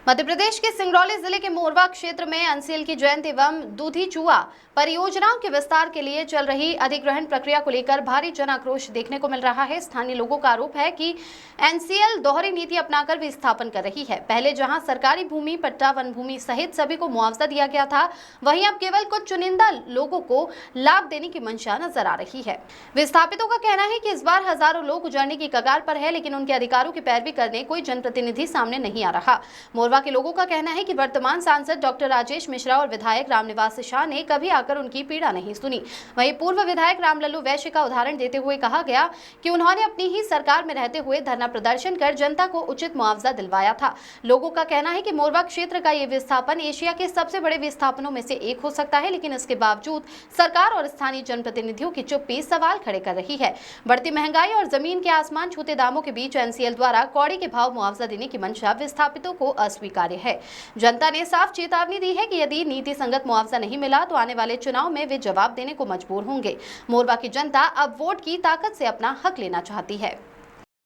मध्य प्रदेश के सिंगरौली जिले के मोरवा क्षेत्र में एनसीएल की जयंत एवं दूधी चूहा परियोजनाओं के विस्तार के लिए चल रही अधिग्रहण प्रक्रिया को लेकर भारी जन आक्रोश देखने को मिल रहा है। स्थानीय लोगों का आरोप है कि एनसीएल दोहरी नीति अपनाकर विस्थापन कर रही है। पहले जहां सरकारी भूमि, पट्टा, वन भूमि सहित सभी को मुआवजा दिया गया था, वहीं अब केवल कुछ चुनिंदा लोगों को लाभ देने की मंशा नजर आ रही है। विस्थापितों का कहना है कि इस बार हजारों लोग उजड़ने की कगार पर है, लेकिन उनके अधिकारों की पैरवी करने कोई जनप्रतिनिधि सामने नहीं आ रहा। मोरवा के लोगों का कहना है कि वर्तमान सांसद डॉक्टर राजेश मिश्रा और विधायक रामनिवास शाह ने कभी आकर उनकी पीड़ा नहीं सुनी। वहीं पूर्व विधायक रामलल्लू वैश्य का उदाहरण देते हुए कहा गया कि उन्होंने अपनी ही सरकार में रहते हुए धरना प्रदर्शन कर जनता को उचित मुआवजा दिलवाया था। लोगों का कहना है कि मोरवा क्षेत्र का ये विस्थापन एशिया के सबसे बड़े विस्थापनों में से एक हो सकता है, लेकिन इसके बावजूद सरकार और स्थानीय जनप्रतिनिधियों की चुप्पी सवाल खड़े कर रही है। बढ़ती महंगाई और जमीन के आसमान छूते दामों के बीच एनसीएल द्वारा कौड़ी के भाव मुआवजा देने की मंशा विस्थापितों को अस्वीकार्य है। जनता ने साफ चेतावनी दी है कि यदि नीति संगत मुआवजा नहीं मिला तो आने वाले चुनाव में वे जवाब देने को मजबूर होंगे। मोरवा की जनता अब वोट की ताकत से अपना हक लेना चाहती है।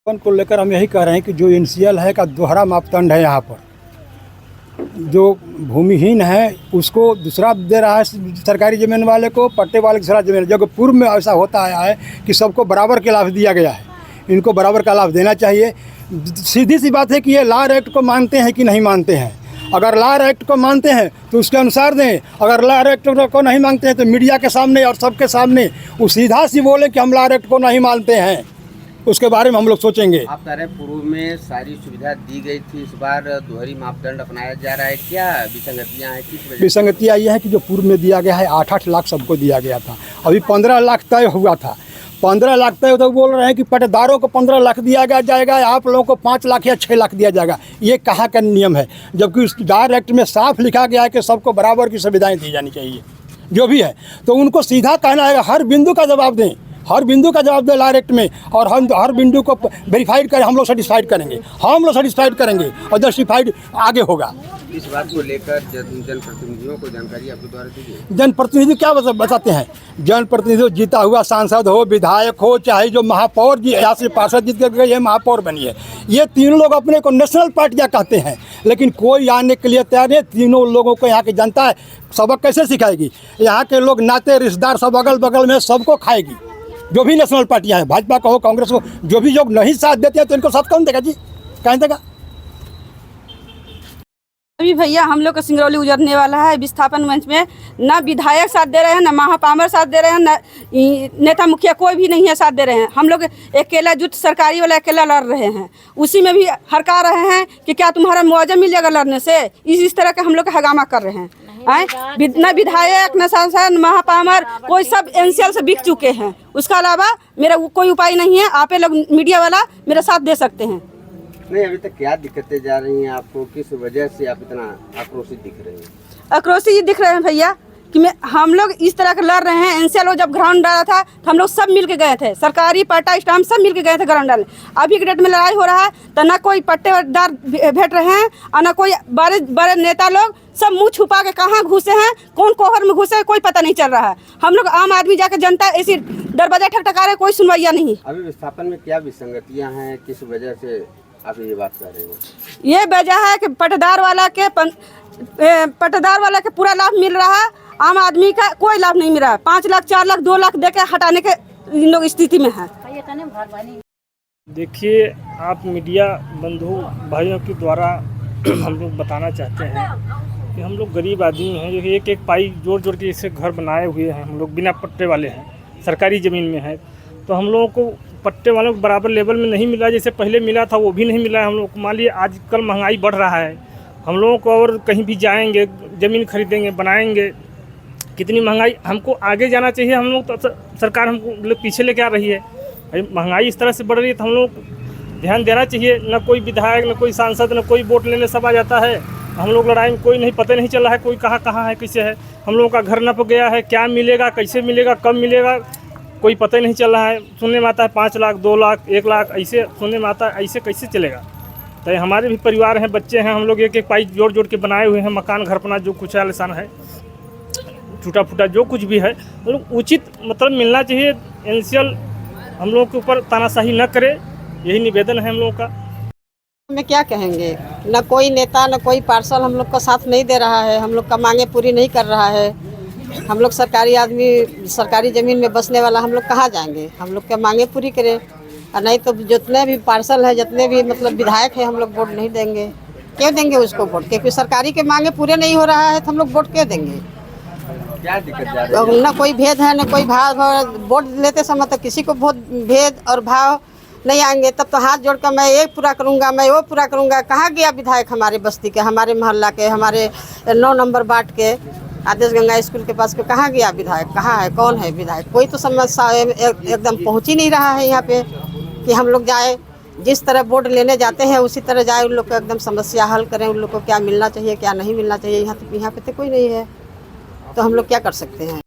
को लेकर हम यही कह रहे हैं कि जो एनसीएल है का दोहरा मापदंड है। यहाँ पर जो भूमिहीन है उसको दूसरा दे रहा है सरकारी जमीन वाले को, पट्टे वाले को दूसरा जमीन। जब पूर्व में ऐसा होता आया है कि सबको बराबर के लाभ दिया गया है, इनको बराबर का लाभ देना चाहिए। सीधी सी बात है कि ये लॉ एक्ट को मानते हैं कि नहीं मानते हैं। अगर लॉ एक्ट को मानते हैं तो उसके अनुसार दें, अगर लॉ एक्ट को नहीं मानते हैं तो मीडिया के सामने और सबके सामने वो सीधा सी बोले कि हम लॉ एक्ट को नहीं मानते हैं, उसके बारे में हम लोग सोचेंगे। आप कह रहे हैं पूर्व में सारी सुविधा दी गई थी, इस बार दोहरी मापदंड अपनाया जा रहा है, क्या विसंगतियां हैं, किस वजह? विसंगतियाँ ये है कि जो पूर्व में दिया गया है 8-8 लाख सबको दिया गया था, अभी 15 लाख तय हुआ था। 15 लाख तय तो बोल रहे हैं कि पट्टेदारों को 15 लाख दिया जाएगा, आप लोगों को 5 लाख या 6 लाख दिया जाएगा। ये कहाँ का नियम है? जबकि उस डायरेक्ट में साफ लिखा गया है कि सबको बराबर की सुविधाएं दी जानी चाहिए। जो भी है तो उनको सीधा कहना है, हर बिंदु का जवाब दें, हर बिंदु का जवाब दें डायरेक्ट में, और हम हर बिंदु को वेरीफाइड करें। हम लोग सेटिस्फाइड करेंगे, हम लोग सेटिस्फाइड करेंगे और जस्टिफाइड आगे होगा। इस बात को लेकर जनप्रतिनिधियों को जानकारी आपके द्वारा दीजिए। जनप्रतिनिधि क्या बताते हैं? जनप्रतिनिधि जीता हुआ सांसद हो, विधायक हो, चाहे जो महापौर जी यहाँ से पार्षद जीत कर ये महापौर बनी है, ये तीनों लोग अपने को नेशनल पार्टियाँ कहते हैं, लेकिन कोई आने के लिए तैयार नहीं। तीनों लोगों को यहाँ की जनता सबक कैसे सिखाएगी? यहाँ के लोग नाते रिश्तेदार सब अगल बगल में सबको खाएगी। जो भी नेशनल पार्टियाँ हैं, भाजपा का हो, कांग्रेस हो, जो भी लोग नहीं साथ देते हैं तो इनको साथ कौन देगा जी? कहीं देगा? अभी भैया हम लोग का सिंगरौली उजड़ने वाला है। विस्थापन मंच में ना विधायक साथ दे रहे हैं, ना महापामर साथ दे रहे हैं, ना नेता मुखिया कोई भी नहीं है साथ दे रहे हैं। हम लोग अकेला जुट सरकारी वाला अकेला लड़ रहे हैं, उसी में भी हड़का रहे हैं कि क्या तुम्हारा मुआवजा मिल जाएगा लड़ने से। इस तरह के हम लोग हंगामा कर रहे हैं। ना विधायक, ना सांसद, महापामर, कोई सब एनसीएल से बिक चुके हैं। उसके अलावा मेरा कोई उपाय नहीं है। आप लोग मीडिया वाला मेरा साथ दे सकते हैं। नहीं, अभी तक क्या दिक्कतें जा रही हैं आपको? किस वजह से आप इतना आक्रोशित दिख रहे हैं? आक्रोशित दिख रहे हैं भैया कि हम लोग इस तरह के लड़ रहे हैं। एनसीएल जब ग्राउंड डाला था तो हम लोग सब मिल के गए थे, सरकारी पट्टा स्टाम्प सब मिल के गए थे ग्राउंड डालने। अभी के डेट में लड़ाई हो रहा है तो ना कोई पट्टेदार भेट रहे हैं और ना कोई बड़े बड़े नेता लोग सब मुंह छुपा के कहाँ घुसे हैं, कौन कोहर में घुसे हैं, कोई पता नहीं चल रहा है। हम लोग आम आदमी जाकर जनता ऐसी दरवाजा ठकठका रहे, कोई सुनवाइया नहीं। अभी विस्थापन में क्या विसंगतियाँ हैं, किस वजह से आप ये बात कर रहे हो? ये वजह है कि पट्टेदार वाला के पूरा लाभ मिल रहा है, आम आदमी का कोई लाभ नहीं मिल रहा है। 5 लाख, 4 लाख, 2 लाख देके हटाने के इन लोग स्थिति में है। देखिए, आप मीडिया बंधु भाइयों के द्वारा हम लोग बताना चाहते हैं कि हम लोग गरीब आदमी हैं, जो एक एक पाई जोड़ जोड़ के इसे घर बनाए हुए हैं। हम लोग बिना पट्टे वाले हैं, सरकारी ज़मीन में है, तो हम लोगों को पट्टे वालों को बराबर लेवल में नहीं मिला। जैसे पहले मिला था वो भी नहीं मिला है हम लोग को। मान लीजिए आजकल महंगाई बढ़ रहा है, हम लोगों को और कहीं भी जाएंगे, ज़मीन खरीदेंगे, बनाएंगे, कितनी महंगाई, हमको आगे जाना चाहिए। हम लोग तो सरकार हमको पीछे लेके आ रही है। महंगाई इस तरह से बढ़ रही है तो हम लोग ध्यान देना चाहिए। ना कोई विधायक, ना कोई सांसद, ना कोई वोट लेने सब आ जाता है। हम लोग लड़ाई में कोई नहीं, पता नहीं चल रहा है कोई कहाँ है, कैसे है। हम लोगों का घर नप गया है, क्या मिलेगा, कैसे मिलेगा, कब मिलेगा, कोई पता ही नहीं चल रहा है। सुनने में आता है 5 लाख, 2 लाख, 1 लाख, ऐसे सुनने में आता है। ऐसे कैसे चलेगा? तो हमारे भी परिवार हैं, बच्चे हैं, हम लोग एक एक पाई जोड़ जोड़ के बनाए हुए हैं मकान, घर अपना जो कुछ आलिशान है, टूटा फूटा जो कुछ भी है, तो उचित मतलब मिलना चाहिए। एनसीएल हम लोग के ऊपर तानाशाही न करे, यही निवेदन है हम लोगों का। में क्या कहेंगे, न कोई नेता न कोई पार्षद हम लोग का साथ नहीं दे रहा है, हम लोग का मांगे पूरी नहीं कर रहा है। हम लोग सरकारी आदमी, सरकारी ज़मीन में बसने वाला हम लोग कहाँ जाएंगे, हम लोग के मांगे पूरी करें। और नहीं तो जितने भी पार्षद है, जितने भी मतलब विधायक है, हम लोग वोट नहीं देंगे। क्यों देंगे उसको वोट, क्योंकि सरकारी के मांगे पूरे नहीं हो रहा है तो हम लोग वोट क्यों देंगे। क्या दिक्कत जा रही है? न कोई भेद है न कोई भाव। वोट लेते समय तो किसी को बहुत भेद और भाव नहीं आएंगे, तब तो हाथ जोड़ कर मैं ये पूरा करूंगा, मैं वो पूरा करूंगा। कहाँ गया विधायक हमारे बस्ती के, हमारे मोहल्ला के, हमारे 9 नंबर वार्ड के आदेश गंगा स्कूल के पास के कहाँ गया विधायक, कहाँ है, कौन है विधायक? कोई तो समस्या एकदम पहुँच ही नहीं रहा है यहाँ पे कि हम लोग जाए, जिस तरह वोट लेने जाते हैं उसी तरह जाए, उन लोग को एकदम समस्या हल करें, उन लोग को क्या मिलना चाहिए क्या नहीं मिलना चाहिए। यहाँ पे तो कोई नहीं है, तो हम लोग क्या कर सकते हैं।